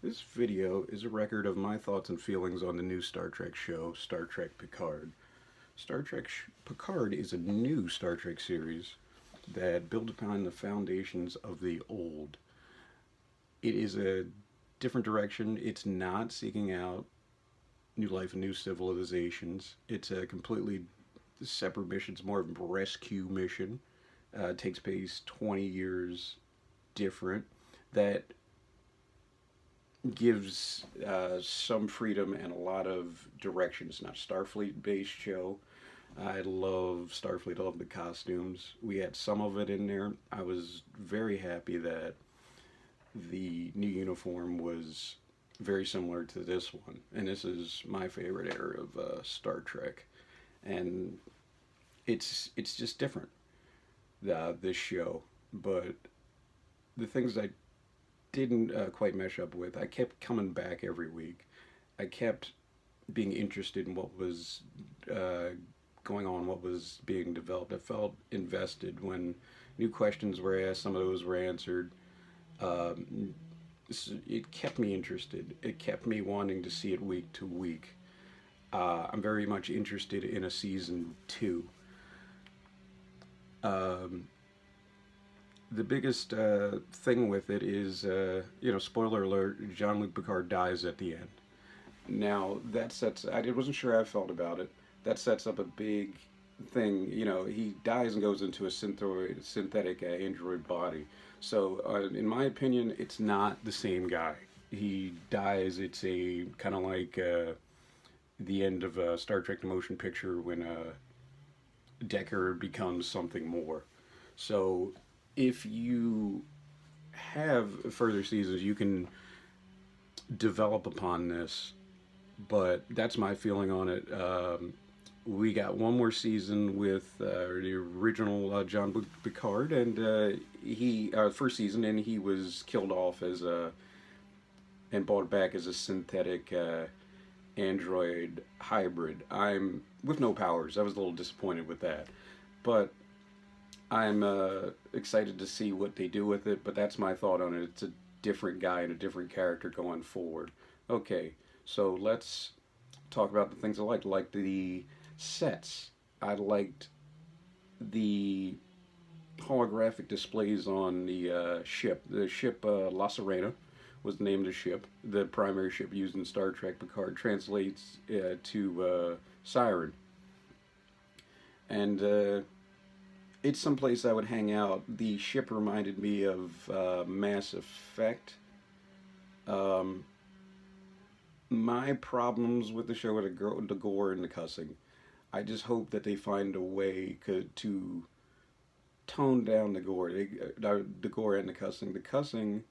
This video is a record of my thoughts and feelings on the new Star Trek show, Star Trek Picard. Picard is a new Star Trek series that builds upon the foundations of the old. It is a different direction. It's not seeking out new life and new civilizations. It's a completely separate mission. It's more of a rescue mission. It takes place 20 years different. That gives some freedom and a lot of direction. It's not a Starfleet based show. I love Starfleet. I love the costumes. We had some of it in there. I was very happy that the new uniform was very similar to this one. And this is my favorite era of Star Trek. And it's just different, this show. But the things I didn't quite mesh up with. I kept coming back every week. I kept being interested in what was going on, what was being developed. I felt invested when new questions were asked. Some of those were answered. Um, it kept me interested. It kept me wanting to see it week to week. I'm very much interested in a season two. Um, the biggest thing with it is, spoiler alert, Jean-Luc Picard dies at the end. Now, that sets, I wasn't sure how I felt about it. That sets up a big thing. He dies and goes into a synthetic android body. So, in my opinion, it's not the same guy. He dies, it's a kind of like the end of Star Trek the Motion Picture when Decker becomes something more. So, if you have further seasons, you can develop upon this. But that's my feeling on it. We got one more season with the original John Picard, and he first season, and he was killed off as a and brought back as a synthetic android hybrid. I'm with no powers. I was a little disappointed with that, but I'm excited to see what they do with it, but that's my thought on it. It's a different guy and a different character going forward. Okay, so let's talk about the things I liked. I liked the sets. I liked the holographic displays on the ship. The ship La Serena was the name of the ship. The primary ship used in Star Trek Picard translates to Siren. And it's someplace I would hang out. The ship reminded me of Mass Effect. Um, my problems with the show are the gore and the cussing. I just hope that they find a way to tone down the gore, the gore and the cussing. The cussing,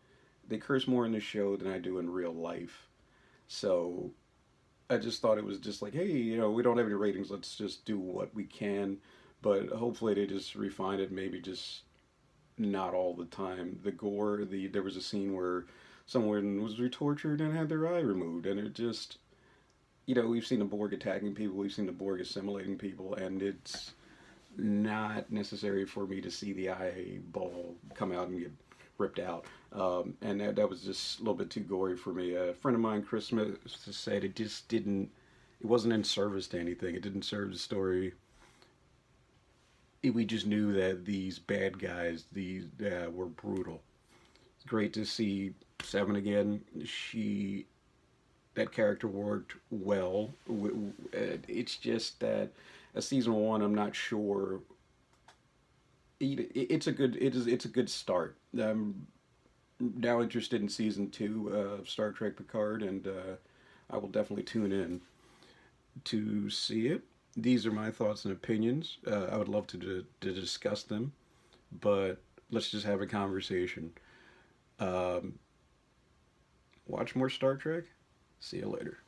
they curse more in the show than I do in real life. So I just thought it was just like, hey, we don't have any ratings. Let's just do what we can. But hopefully they just refine it. Maybe just not all the time. The gore. There was a scene where someone was tortured and had their eye removed, and it just, we've seen the Borg attacking people. We've seen the Borg assimilating people, and it's not necessary for me to see the eyeball come out and get ripped out. And that was just a little bit too gory for me. A friend of mine, Christmas, said it just didn't. It wasn't in service to anything. It didn't serve the story. We just knew that these bad guys, were brutal. It's great to see Seven again. That character worked well. It's just that a season one, I'm not sure. It's a good start. I'm now interested in season two of Star Trek Picard, and I will definitely tune in to see it. These are my thoughts and opinions. I would love to discuss them, but let's just have a conversation. Um, Watch more Star Trek. See you later.